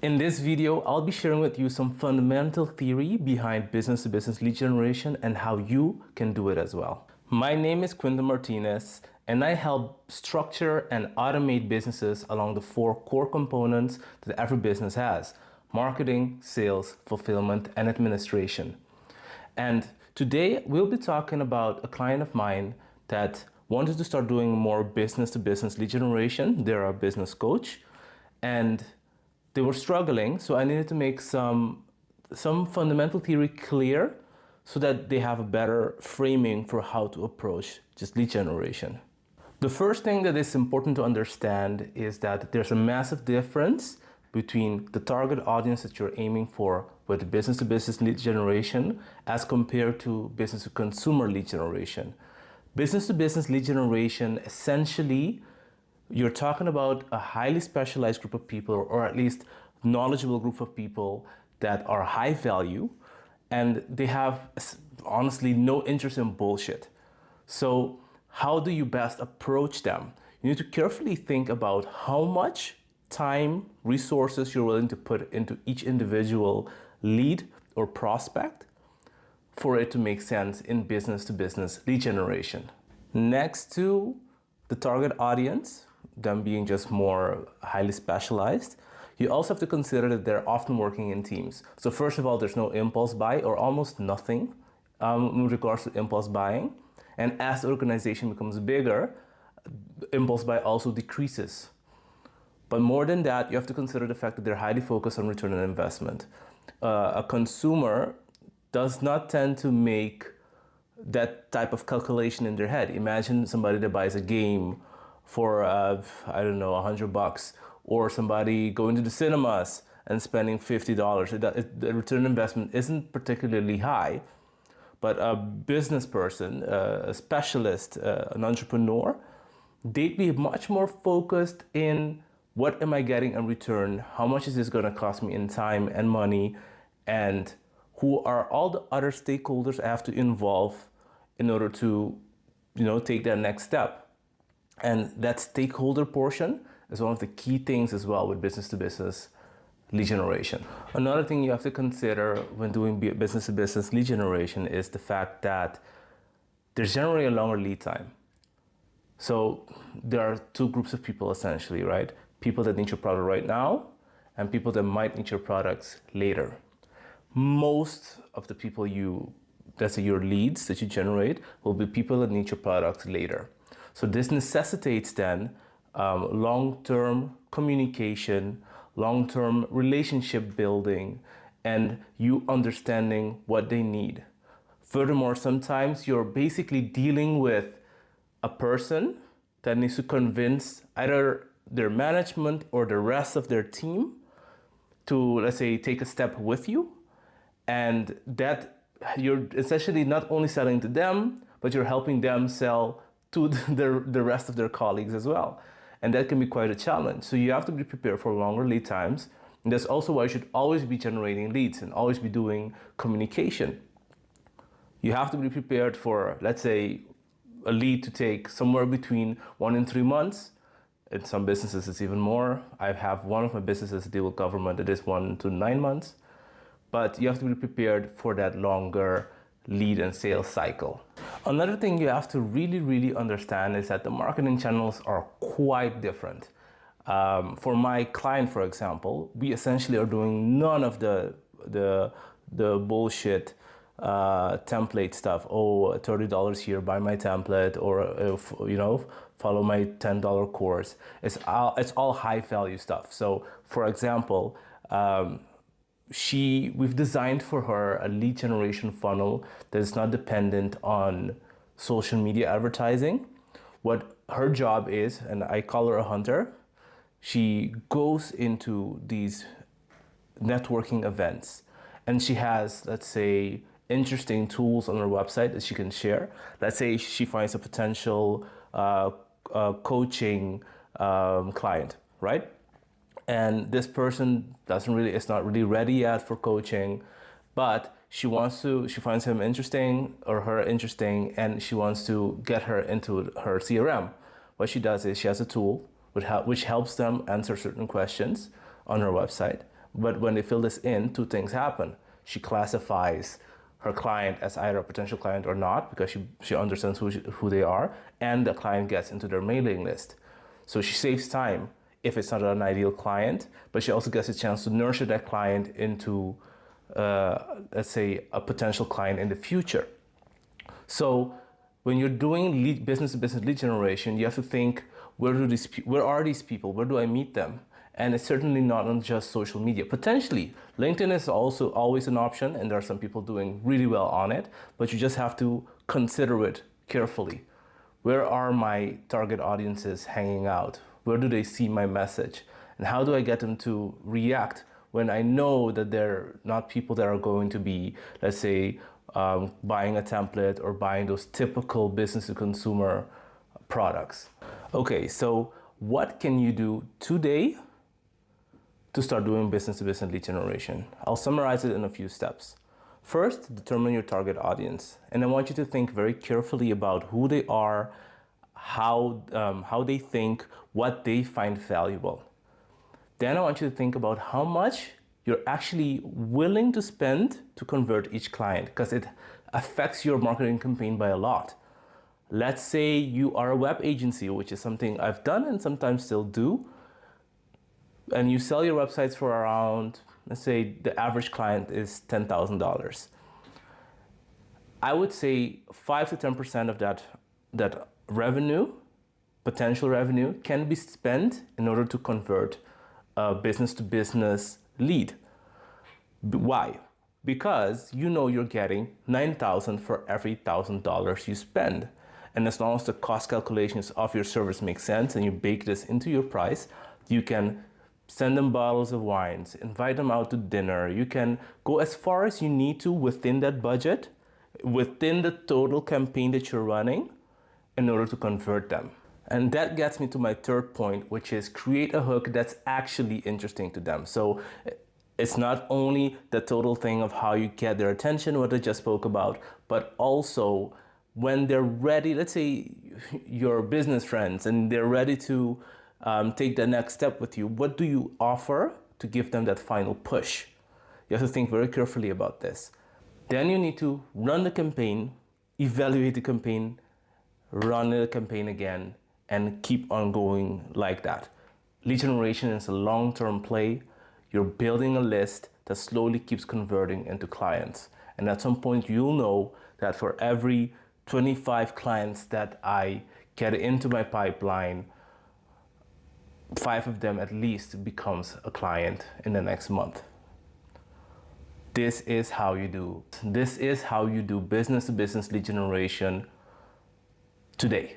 In this video, I'll be sharing with you some fundamental theory behind business-to-business lead generation and how you can do it as well. My name is Quinton Martinez, and I help structure and automate businesses along the 4 core components that every business has: marketing, sales, fulfillment, and administration. And today we'll be talking about a client of mine that wanted to start doing more business-to-business lead generation. They're a business coach, and they were struggling, so I needed to make some fundamental theory clear so that they have a better framing for how to approach just lead generation. The first thing that is important to understand is that there's a massive difference between the target audience that you're aiming for with business-to-business lead generation as compared to business-to-consumer lead generation. Business-to-business lead generation, essentially, you're talking about a highly specialized group of people, or at least knowledgeable group of people that are high value, and they have honestly no interest in bullshit. So how do you best approach them? You need to carefully think about how much time, resources you're willing to put into each individual lead or prospect for it to make sense in business-to-business lead generation. Next to the target audience, them being just more highly specialized, you also have to consider that they're often working in teams. So first of all, there's no impulse buy or almost nothing in regards to impulse buying. And as the organization becomes bigger, impulse buy also decreases. But more than that, you have to consider the fact that they're highly focused on return on investment. A consumer does not tend to make that type of calculation in their head. Imagine somebody that buys a game for, I don't know, $100, or somebody going to the cinemas and spending $50. The return on investment isn't particularly high, but a business person, a specialist, an entrepreneur, they'd be much more focused in what am I getting in return, how much is this going to cost me in time and money, and who are all the other stakeholders I have to involve in order to, take that next step. And that stakeholder portion is one of the key things as well with business-to-business lead generation. Another thing you have to consider when doing business-to-business lead generation is the fact that there's generally a longer lead time. So there are 2 groups of people essentially, right? People that need your product right now and people that might need your products later. Most of the people your leads that you generate will be people that need your products later. So this necessitates then long-term communication, long-term relationship building, and you understanding what they need. Furthermore, sometimes you're basically dealing with a person that needs to convince either their management or the rest of their team to, let's say, take a step with you, and that you're essentially not only selling to them, but you're helping them sell to the rest of their colleagues as well. And that can be quite a challenge. So you have to be prepared for longer lead times. And that's also why you should always be generating leads and always be doing communication. You have to be prepared for, let's say, a lead to take somewhere between 1 and 3 months. In some businesses, it's even more. I have one of my businesses deal with government that is 1 to 9 months. But you have to be prepared for that longer lead and sales cycle. Another thing you have to really understand is that the marketing channels are quite different. For my client, for example, we essentially are doing none of the bullshit template stuff. Oh, $30 here, buy my template, or follow my $10 course. It's all high value stuff. So, for example, we've designed for her a lead generation funnel that is not dependent on social media advertising. What her job is, and I call her a hunter, she goes into these networking events and she has, let's say, interesting tools on her website that she can share. Let's say she finds a potential coaching client, right? And this person is not really ready yet for coaching, but she finds him interesting or her interesting, and she wants to get her into her CRM. What she does is she has a tool which helps them answer certain questions on her website. But when they fill this in, two things happen. She classifies her client as either a potential client or not, because she understands who they are, and the client gets into their mailing list. So she saves time if it's not an ideal client, but she also gets a chance to nurture that client into, let's say, a potential client in the future. So when you're doing business-to-business lead generation, you have to think, where are these people? Where do I meet them? And it's certainly not on just social media. Potentially, LinkedIn is also always an option, and there are some people doing really well on it, but you just have to consider it carefully. Where are my target audiences hanging out? Where do they see my message? And how do I get them to react when I know that they're not people that are going to be, let's say, buying a template or buying those typical business to consumer products? Okay, so what can you do today to start doing business to business lead generation? I'll summarize it in a few steps. First, determine your target audience. And I want you to think very carefully about who they are, how they think, what they find valuable. Then I want you to think about how much you're actually willing to spend to convert each client, because it affects your marketing campaign by a lot. Let's say you are a web agency, which is something I've done and sometimes still do, and you sell your websites for around, let's say the average client is $10,000. I would say 5 to 10% of that revenue, potential revenue, can be spent in order to convert a business to business lead. Why? Because you know you're getting $9,000 for every $1,000 you spend. And as long as the cost calculations of your service make sense and you bake this into your price, you can send them bottles of wines, invite them out to dinner. You can go as far as you need to within that budget, within the total campaign that you're running, in order to convert them. And that gets me to my third point, which is create a hook that's actually interesting to them. So it's not only the total thing of how you get their attention, what I just spoke about, but also when they're ready, let's say your business friends, and they're ready to take the next step with you, what do you offer to give them that final push? You have to think very carefully about this. Then you need to run the campaign, evaluate the campaign, run the campaign again, and keep on going like that. Lead generation is a long-term play. You're building a list that slowly keeps converting into clients. And at some point, you'll know that for every 25 clients that I get into my pipeline, 5 of them at least becomes a client in the next month. This is how you do business to business lead generation today.